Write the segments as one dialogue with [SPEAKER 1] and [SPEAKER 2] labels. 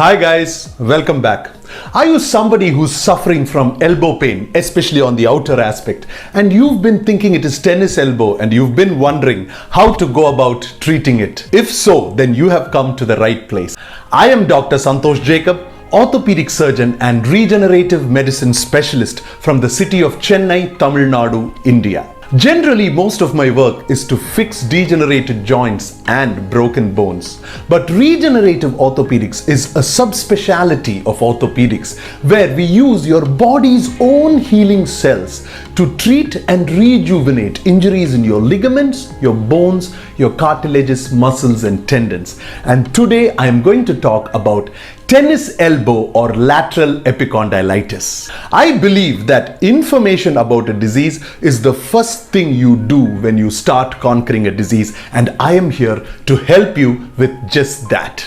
[SPEAKER 1] Hi guys, welcome back. Are you somebody who's suffering from elbow pain, especially on the outer aspect, and you've been thinking it is tennis elbow and you've been wondering how to go about treating it? If so, then you have come to the right place. I am Dr. Santosh Jacob, orthopedic surgeon and regenerative medicine specialist from the city of Chennai, Tamil Nadu, India. Generally, most of my work is to fix degenerated joints and broken bones. But regenerative orthopedics is a subspecialty of orthopedics where we use your body's own healing cells to treat and rejuvenate injuries in your ligaments, your bones, your cartilages, muscles and tendons. And today I am going to talk about tennis elbow or lateral epicondylitis. I believe that information about a disease is the first thing you do when you start conquering a disease, and I am here to help you with just that.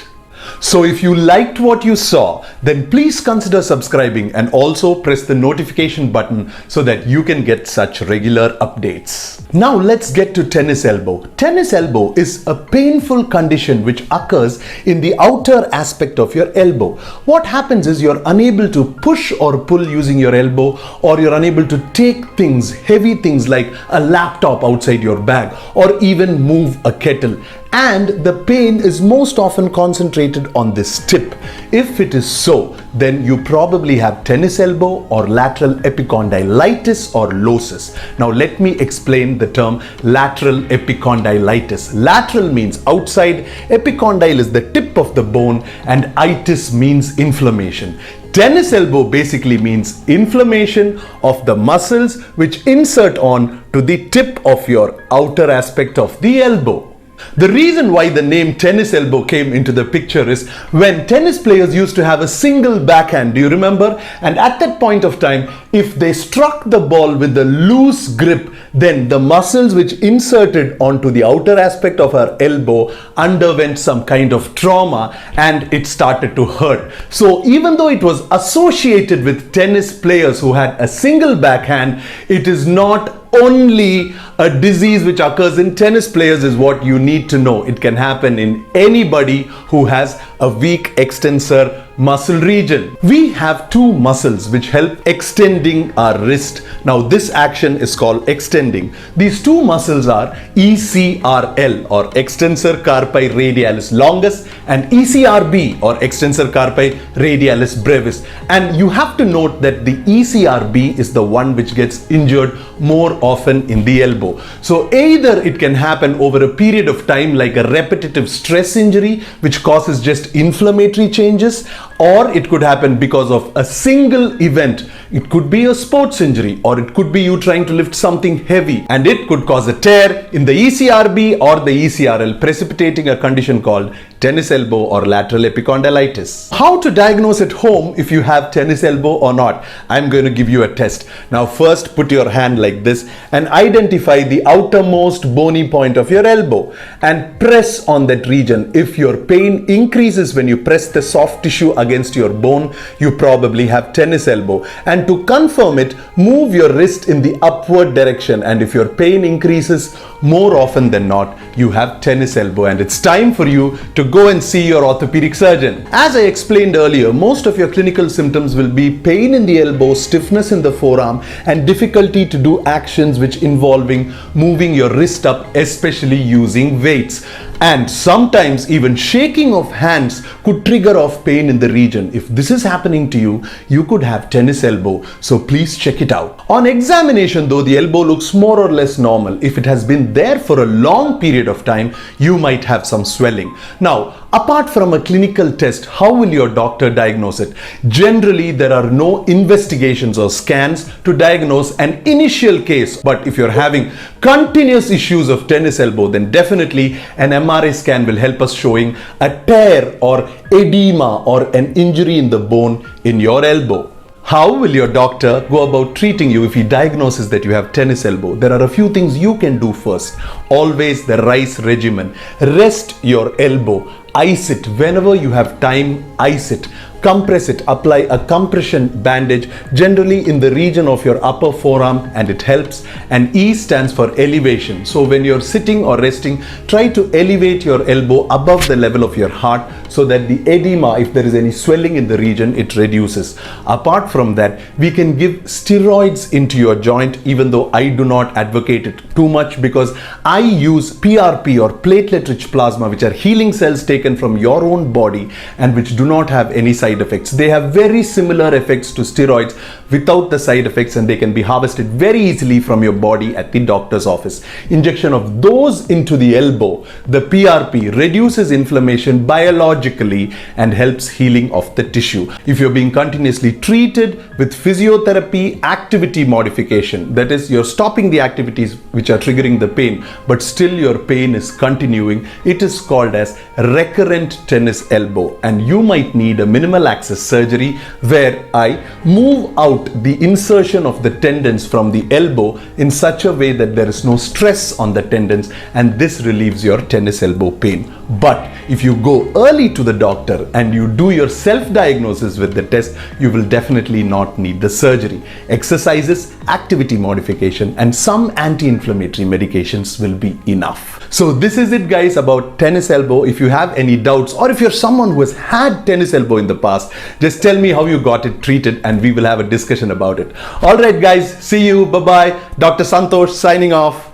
[SPEAKER 1] So if you liked what you saw, then please consider subscribing and also press the notification button so that you can get such regular updates. Now let's get to tennis elbow. Tennis elbow is a painful condition which occurs in the outer aspect of your elbow. What happens is you're unable to push or pull using your elbow, or you're unable to take things, heavy things like a laptop outside your bag, or even move a kettle. And the pain is most often concentrated on this tip. If it is so, then you probably have tennis elbow or lateral epicondylitis or locis. Now let me explain the term lateral epicondylitis. Lateral means outside, epicondyle is the tip of the bone, and itis means inflammation. Tennis elbow basically means inflammation of the muscles which insert on to the tip of your outer aspect of the elbow. The reason why the name tennis elbow came into the picture is when tennis players used to have a single backhand, do you remember? And at that point of time, if they struck the ball with a loose grip, then the muscles which inserted onto the outer aspect of our elbow underwent some kind of trauma and it started to hurt. So even though it was associated with tennis players who had a single backhand, it is not only a disease which occurs in tennis players is what you need to know. It can happen in anybody who has a weak extensor muscle region. We have two muscles which help extending our wrist. Now this action is called extending. These two muscles are ECRL or extensor carpi radialis longus and ECRB or extensor carpi radialis brevis. And you have to note that the ECRB is the one which gets injured more often in the elbow. So either it can happen over a period of time like a repetitive stress injury which causes just inflammatory changes, or it could happen because of a single event. It could be a sports injury, or it could be you trying to lift something heavy and it could cause a tear in the ECRB or the ECRL, precipitating a condition called tennis elbow or lateral epicondylitis. How to diagnose at home if you have tennis elbow or not? I'm going to give you a test. Now first put your hand like this and identify the outermost bony point of your elbow and press on that region. If your pain increases when you press the soft tissue against your bone, you probably have tennis elbow. And to confirm it, move your wrist in the upward direction, and if your pain increases more often than not, you have tennis elbow and it's time for you to go and see your orthopedic surgeon. As I explained earlier, most of your clinical symptoms will be pain in the elbow, stiffness in the forearm and difficulty to do actions which involving moving your wrist up, especially using weights. And sometimes even shaking of hands could trigger off pain in the region. If this is happening to you, you could have tennis elbow. So please check it out. On examination though, the elbow looks more or less normal. If it has been there for a long period of time, you might have some swelling. Now, apart from a clinical test, how will your doctor diagnose it? Generally, there are no investigations or scans to diagnose an initial case. But if you're having continuous issues of tennis elbow, then definitely an MRI scan will help us showing a tear or edema or an injury in the bone in your elbow. How will your doctor go about treating you if he diagnoses that you have tennis elbow? There are a few things you can do first. Always the RICE regimen. Rest your elbow. Ice it. Whenever you have time, ice it. compress it, apply a compression bandage generally in the region of your upper forearm, and it helps. And E stands for elevation. So when you're sitting or resting, try to elevate your elbow above the level of your heart so that the edema, if there is any swelling in the region, it reduces. Apart from that, we can give steroids into your joint, even though I do not advocate it too much, because I use PRP or platelet-rich plasma, which are healing cells taken from your own body and which do not have any side effects. They have very similar effects to steroids without the side effects, and they can be harvested very easily from your body at the doctor's office. Injection of those into the elbow, the PRP, reduces inflammation biologically and helps healing of the tissue. If you're being continuously treated with physiotherapy activity modification, that is, you're stopping the activities which are triggering the pain, but still your pain is continuing, it is called as recurrent tennis elbow, and you might need a minimal access surgery where I move out the insertion of the tendons from the elbow in such a way that there is no stress on the tendons, and this relieves your tennis elbow pain. But if you go early to the doctor and you do your self-diagnosis with the test, you will definitely not need the surgery. Exercises, activity modification, and some anti-inflammatory medications will be enough. So this is it, guys, about tennis elbow. If you have any doubts, or if you're someone who has had tennis elbow in the past, just tell me how you got it treated and we will have a discussion about it. All right, guys, see you. Bye-bye. Dr. Santosh signing off.